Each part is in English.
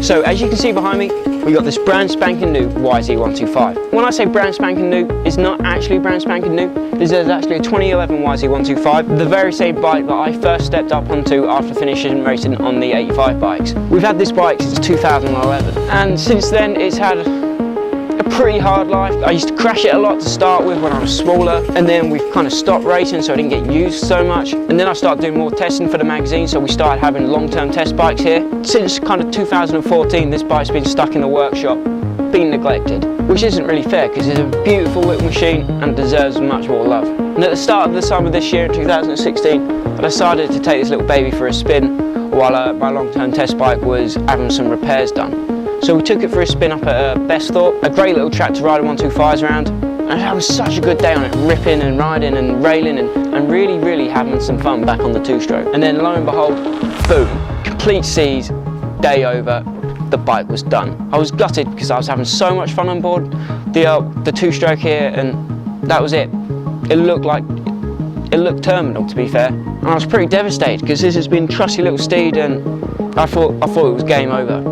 So as you can see behind me, we got this brand spanking new YZ125. When I say brand spanking new, it's not actually brand spanking new. This is actually a 2011 YZ125, the very same bike that I first stepped up onto after finishing racing on the 85 bikes. We've had this bike since 2011, and since then it's had a pretty hard life. I used to crash it a lot to start with when I was smaller, and then we've kind of stopped racing so I didn't get used so much, and then I started doing more testing for the magazine, so we started having long-term test bikes here. Since kind of 2014, this bike's been stuck in the workshop, being neglected, which isn't really fair because it's a beautiful little machine and deserves much more love. And at the start of the summer this year in 2016, I decided to take this little baby for a spin while my long-term test bike was having some repairs done. So we took it for a spin up at Besthorpe, a great little track to ride 125s around, and I had such a good day on it, ripping and riding and railing and really having some fun back on the two-stroke. And then lo and behold, boom, complete seize, day over, the bike was done. I was gutted because I was having so much fun on board the two-stroke here, and that was it. It looked terminal, to be fair, and I was pretty devastated because this has been a trusty little steed, and I thought it was game over.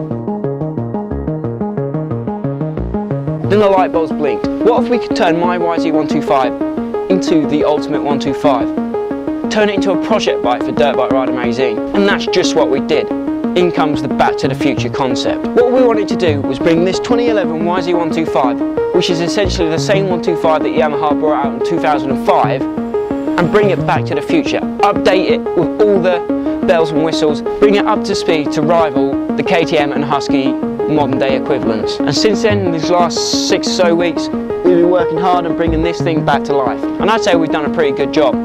Then the light bulbs blinked. What if we could turn my YZ125 into the ultimate 125? Turn it into a project bike for Dirt Bike Rider magazine. And that's just what we did. In comes the Back to the Future concept. What we wanted to do was bring this 2011 YZ125, which is essentially the same 125 that Yamaha brought out in 2005, and bring it back to the future. Update it with all the bells and whistles, bring it up to speed to rival the KTM and Husky modern day equivalents. And since then, in these last 6 or so weeks, we've been working hard on bringing this thing back to life. And I'd say we've done a pretty good job.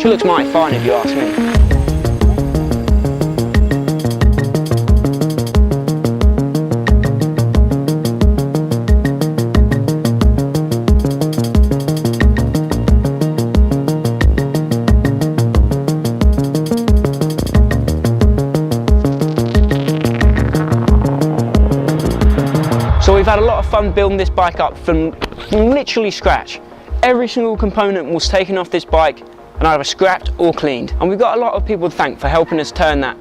She looks mighty fine if you ask me. So we've had a lot of fun building this bike up from literally scratch. Every single component was taken off this bike and either scrapped or cleaned. And we've got a lot of people to thank for helping us turn that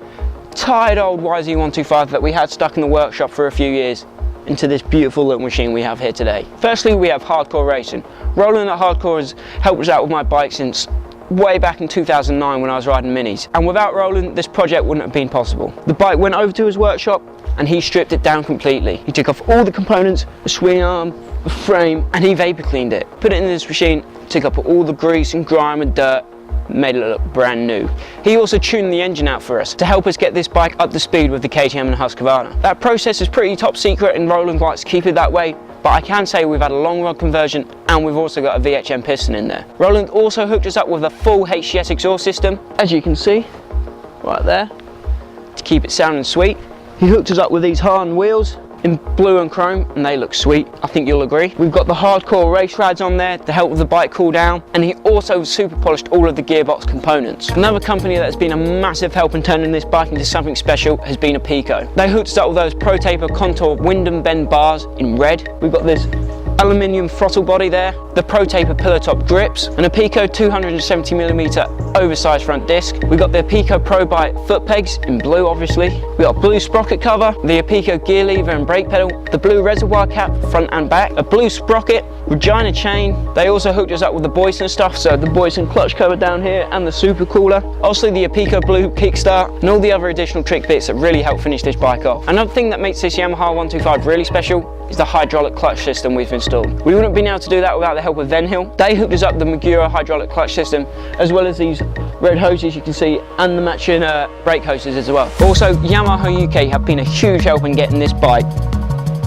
tired old YZ125 that we had stuck in the workshop for a few years into this beautiful little machine we have here today. Firstly, we have Hardcore Racing. Roland at Hardcore has helped us out with my bike since way back in 2009 when I was riding minis. And without Roland, this project wouldn't have been possible. The bike went over to his workshop and he stripped it down completely. He took off all the components, the swing arm, the frame, and he vapor cleaned it. Put it in this machine, took up all the grease and grime and dirt, made it look brand new. He also tuned the engine out for us to help us get this bike up to speed with the KTM and Husqvarna. That process is pretty top secret and Roland likes to keep it that way, but I can say we've had a long rod conversion and we've also got a VHM piston in there. Roland also hooked us up with a full HCS exhaust system, as you can see, right there, to keep it sounding sweet. He hooked us up with these hardened wheels in blue and chrome, and they look sweet, I think you'll agree. We've got the Hardcore race rads on there to help with the bike cool down, and he also super polished all of the gearbox components. Another company that has been a massive help in turning this bike into something special has been Apico. They hooked us up with those Pro Taper Contour wind and bend bars in red. We've got this aluminium throttle body there, the Pro Taper pillar top grips, an Apico 270mm oversized front disc. We got the Apico Pro Bite foot pegs in blue, obviously. We got a blue sprocket cover, the Apico gear lever and brake pedal, the blue reservoir cap front and back, a blue sprocket, Regina chain. They also hooked us up with the Boyson stuff, so the Boyson clutch cover down here and the super cooler. Also the Apico blue kickstart and all the other additional trick bits that really help finish this bike off. Another thing that makes this Yamaha 125 really special is the hydraulic clutch system we've installed. We wouldn't have been able to do that without the help of Venhill. They hooked us up the Magura hydraulic clutch system, as well as these red hoses you can see, and the matching brake hoses as well. Also, Yamaha UK have been a huge help in getting this bike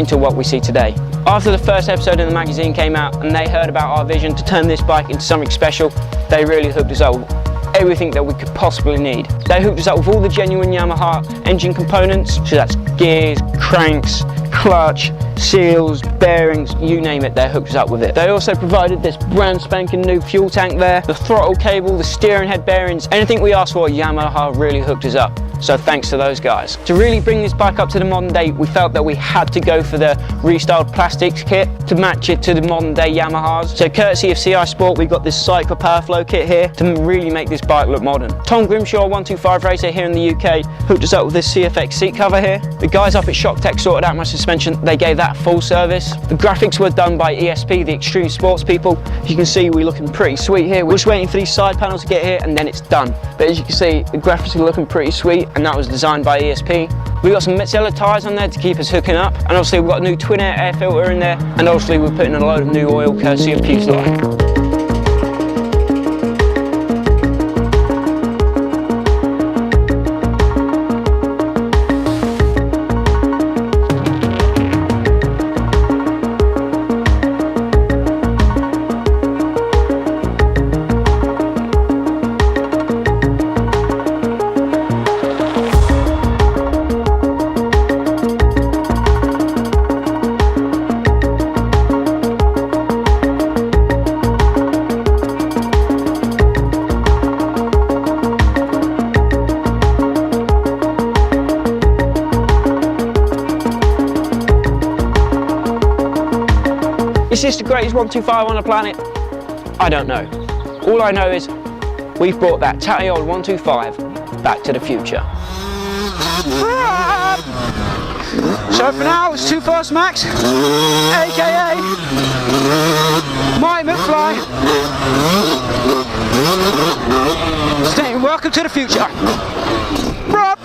into what we see today. After the first episode in the magazine came out and they heard about our vision to turn this bike into something special, they really hooked us up with everything that we could possibly need. They hooked us up with all the genuine Yamaha engine components, so that's gears, cranks, clutch, seals, bearings, you name it, they hooked us up with it. They also provided this brand spanking new fuel tank there, the throttle cable, the steering head bearings, anything we asked for, Yamaha really hooked us up. So thanks to those guys. To really bring this bike up to the modern day, we felt that we had to go for the restyled plastics kit to match it to the modern day Yamahas. So courtesy of CI Sport, we got this Cycler Powerflow kit here to really make this bike look modern. Tom Grimshaw, 125 racer here in the UK, hooked us up with this CFX seat cover here. The guys up at Shock Tech sorted out my suspension. They gave that full service. The graphics were done by ESP, the Extreme Sports people. As you can see, we're looking pretty sweet here. We're just waiting for these side panels to get here and then it's done. But as you can see, the graphics are looking pretty sweet, and that was designed by ESP. We got some Metzeler tyres on there to keep us hooking up, and obviously we've got a new twin air filter in there, and obviously we're putting in a load of new oil courtesy of Fuselage. Is this the greatest 125 on the planet? I don't know. All I know is we've brought that tatty old 125 back to the future. So for now, it's 2 Fast Max, aka my McFly, saying welcome to the future. Rob!